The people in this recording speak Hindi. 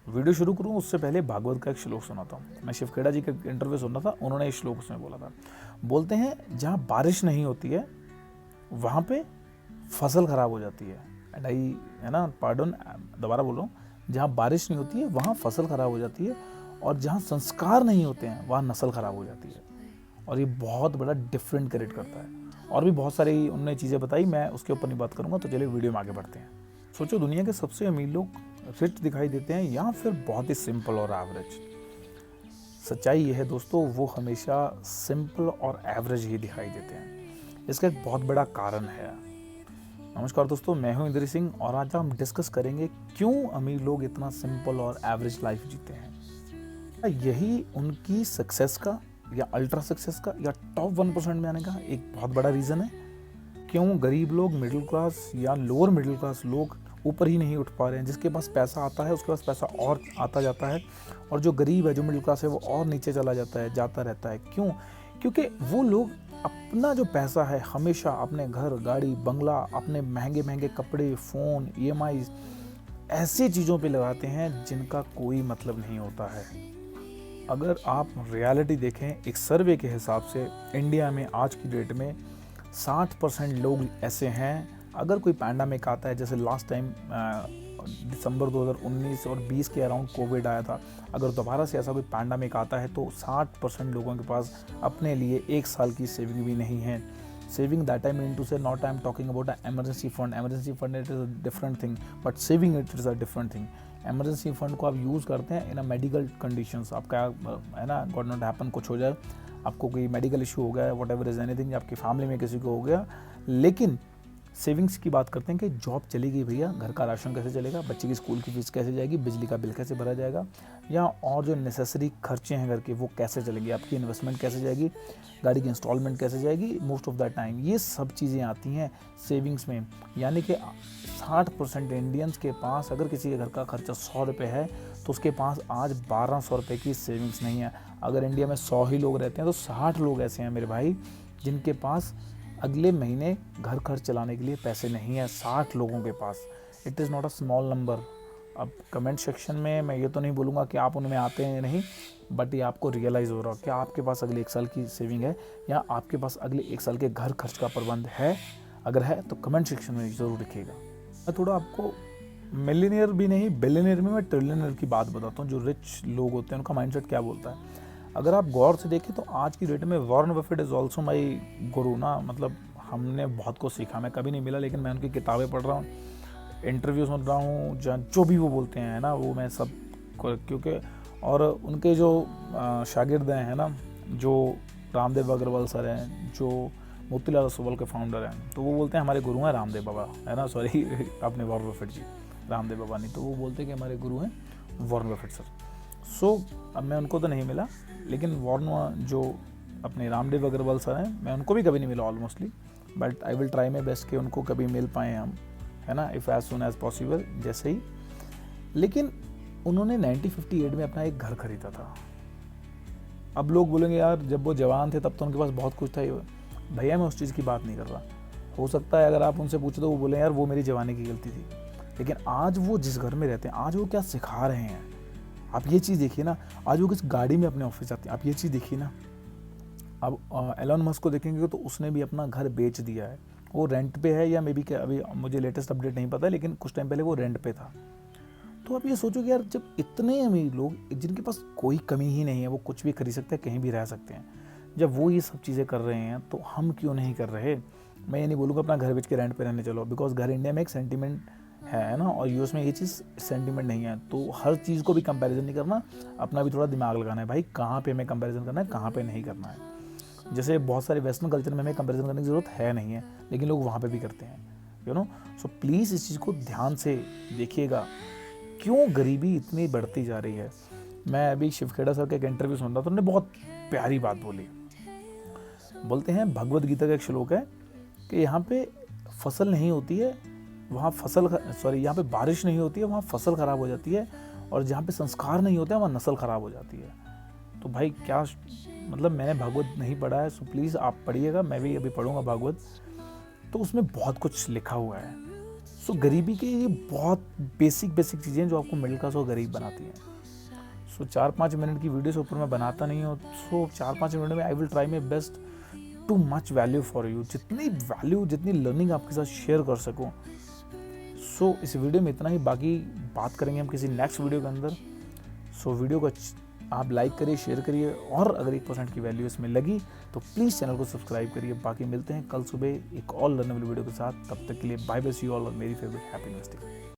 वीडियो शुरू करूँ उससे पहले भागवत का एक श्लोक सुनाता हूँ। मैं शिव खेड़ा जी का इंटरव्यू सुन रहा था, उन्होंने एक श्लोक उसमें बोला था। बोलते हैं जहाँ बारिश नहीं होती है वहाँ पे फसल खराब हो जाती है। एंड आई, है ना, पार्डन, दोबारा बोल रहा हूँ, जहाँ बारिश नहीं होती है वहाँ फसल खराब हो जाती है, और जहाँ संस्कार नहीं होते हैं वहाँ नस्ल खराब हो जाती है। और ये बहुत बड़ा डिफरेंट क्रिएट करता है। और भी बहुत सारी उन्होंने चीज़ें बताई, मैं उसके ऊपर नहीं बात करूँगा। तो चलिए वीडियो में आगे बढ़ते हैं। सोचो, दुनिया के सबसे अमीर लोग रिच दिखाई देते हैं या फिर बहुत ही सिंपल और एवरेज। सच्चाई ये है दोस्तों, वो हमेशा सिंपल और एवरेज ही दिखाई देते हैं। इसका एक बहुत बड़ा कारण है। नमस्कार दोस्तों, मैं हूं इंद्र सिंह और आज हम डिस्कस करेंगे क्यों अमीर लोग इतना सिंपल और एवरेज लाइफ जीते हैं। यही उनकी सक्सेस का या अल्ट्रा सक्सेस का या टॉप 1% में आने का एक बहुत बड़ा रीज़न है। क्यों गरीब लोग, मिडिल क्लास या लोअर मिडिल क्लास लोग ऊपर ही नहीं उठ पा रहे हैं। जिसके पास पैसा आता है उसके पास पैसा और आता जाता है, और जो गरीब है, जो मिडिल क्लास है, वो और नीचे चला जाता है, जाता रहता है। क्यों? क्योंकि वो लोग अपना जो पैसा है हमेशा अपने घर, गाड़ी, बंगला, अपने महंगे महंगे कपड़े, फ़ोन, EMI, ऐसे चीज़ों पे लगाते हैं जिनका कोई मतलब नहीं होता है। अगर आप रियलिटी देखें, एक सर्वे के हिसाब से इंडिया में आज की डेट में 60% लोग ऐसे हैं, अगर कोई पैंडेमिक आता है, जैसे लास्ट टाइम दिसंबर 2019 और 20 के अराउंड कोविड आया था, अगर दोबारा से ऐसा कोई पैंडेमिक आता है तो 60% लोगों के पास अपने लिए 1 साल की सेविंग भी नहीं है। Saving that time mean to say not I am talking about emergency fund. Emergency fund it is a different thing, but saving it is a different thing. Emergency fund को आप यूज़ करते हैं इन अ मेडिकल कंडीशंस। आपका है ना, गॉड नॉट हैपन, कुछ हो जाए, आपको कोई मेडिकल इशू हो गया, वट एवर इज़ एनीथिंग, आपकी फैमिली में किसी को हो गया। लेकिन सेविंग्स की बात करते हैं कि जॉब चली गई भैया, घर का राशन कैसे चलेगा, बच्चे की स्कूल की फीस कैसे जाएगी, बिजली का बिल कैसे भरा जाएगा, या और जो नेसेसरी खर्चे हैं घर के वो कैसे चलेंगे, आपकी इन्वेस्टमेंट कैसे जाएगी, गाड़ी की इंस्टॉलमेंट कैसे जाएगी। मोस्ट ऑफ द टाइम ये सब चीज़ें आती हैं सेविंग्स में। यानी कि 60% इंडियंस के पास, अगर किसी के घर का खर्चा 100 रुपये है तो उसके पास आज 1200 रुपये की सेविंग्स नहीं है। अगर इंडिया में 100 ही लोग रहते हैं तो 60 लोग ऐसे हैं मेरे भाई जिनके पास अगले महीने घर खर्च चलाने के लिए पैसे नहीं है। 60 लोगों के पास। It is not a small number. अब कमेंट सेक्शन में मैं ये तो नहीं बोलूँगा कि आप उनमें आते हैं नहीं, बट ये आपको रियलाइज़ हो रहा हो कि आपके पास अगले 1 साल की सेविंग है या आपके पास अगले 1 साल के घर खर्च का प्रबंध है। अगर है तो कमेंट सेक्शन में ज़रूर लिखिएगा। मैं थोड़ा आपको मिलियनियर भी नहीं, बिलियनियर में मैं ट्रिलियनियर की बात बताता हूँ। जो रिच लोग होते हैं उनका माइंडसेट क्या बोलता है। अगर आप गौर से देखें तो आज की डेट में Warren Buffett is also my गुरु ना। मतलब हमने बहुत कुछ सीखा। मैं कभी नहीं मिला लेकिन मैं उनकी किताबें पढ़ रहा हूँ, इंटरव्यू सुन रहा हूँ, जो भी वो बोलते हैं ना, वो मैं सब, क्योंकि और उनके जो शागिर्द हैं ना, जो रामदेव अग्रवाल सर हैं, जो मोतीलाल ओसवाल के फाउंडर हैं, तो वो बोलते हैं हमारे गुरु हैं रामदेव बाबा, है ना, सॉरी आपने वॉरेन बफेट जी, रामदेव बाबा नहीं, तो वो बोलते हैं कि हमारे गुरु हैं वॉरेन बफेट सर। सो अब मैं उनको तो नहीं मिला, लेकिन वॉरेन जो अपने रामदेव अग्रवाल सर हैं, मैं उनको भी कभी नहीं मिला almostly, but I will try my best कि उनको कभी मिल पाएँ हम, है ना, if as soon as possible, जैसे ही। लेकिन उन्होंने 1958 में अपना एक घर खरीदा था। अब लोग बोलेंगे यार जब वो जवान थे तब तो उनके पास बहुत कुछ था। भैया मैं उस चीज़ की बात नहीं कर रहा। हो सकता है अगर आप उनसे पूछो तो वो बोले यार वो मेरी जवानी की गलती थी, लेकिन आज वो जिस घर में रहते हैं, आज वो क्या सिखा रहे हैं, आप ये चीज़ देखिए ना। आज वो किस गाड़ी में अपने ऑफिस जाते हैं, आप ये चीज़ देखिए ना। अब एलन मस्क को देखेंगे तो उसने भी अपना घर बेच दिया है। वो रेंट पे है या मे बी क्या, अभी मुझे लेटेस्ट अपडेट नहीं पता, लेकिन कुछ टाइम पहले वो रेंट पे था। तो आप ये सोचो कि यार जब इतने अमीर लोग जिनके पास कोई कमी ही नहीं है, वो कुछ भी खरीद सकते हैं, कहीं भी रह सकते हैं, जब वो ये सब चीज़ें कर रहे हैं तो हम क्यों नहीं कर रहे। मैं ये नहीं बोलूँगा अपना घर बेच के रेंट पे रहने चलो, बिकॉज घर इंडिया में एक सेंटीमेंट है ना, और यूएस में ये चीज़ सेंटीमेंट नहीं है। तो हर चीज़ को भी कंपैरिजन नहीं करना, अपना भी थोड़ा दिमाग लगाना है भाई, कहाँ पे हमें कंपैरिजन करना है, कहाँ पे नहीं करना है। जैसे बहुत सारे वेस्टर्न कल्चर में हमें कंपैरिजन करने की ज़रूरत है नहीं है, लेकिन लोग वहाँ पे भी करते हैं, यू नो। सो प्लीज़ इस चीज़ को ध्यान से देखिएगा, क्यों गरीबी इतनी बढ़ती जा रही है। मैं अभी शिव खेड़ा सर का एक इंटरव्यू सुन रहा था, उन्होंने बहुत प्यारी बात बोली। बोलते हैं भगवद गीता का एक श्लोक है कि यहाँ पे फसल नहीं होती है वहाँ यहाँ पे बारिश नहीं होती है वहाँ फसल खराब हो जाती है, और जहाँ पे संस्कार नहीं होते वहाँ नस्ल खराब हो जाती है। तो भाई क्या मतलब, मैंने भागवत नहीं पढ़ा है, सो प्लीज़ आप पढ़िएगा, मैं भी अभी पढ़ूंगा भागवत, तो उसमें बहुत कुछ लिखा हुआ है। सो गरीबी के ये बहुत बेसिक चीज़ें जो आपको मिडिल क्लास और गरीब बनाती हैं। सो 4-5 मिनट की वीडियो से ऊपर मैं बनाता नहीं हूँ, सो 4-5 मिनट में आई will try my best too much value for you, जितनी लर्निंग आपके साथ शेयर कर सकूँ। सो इस वीडियो में इतना ही, बाकी बात करेंगे हम किसी नेक्स्ट वीडियो के अंदर। सो वीडियो को आप लाइक करिए, शेयर करिए, और अगर 1% की वैल्यू इसमें लगी तो प्लीज़ चैनल को सब्सक्राइब करिए। बाकी मिलते हैं कल सुबह एक और लर्नेबल वीडियो के साथ। तब तक के लिए bye bye, see you all, और मेरी फेवरेट हैप्पी इन्वेस्टिंग।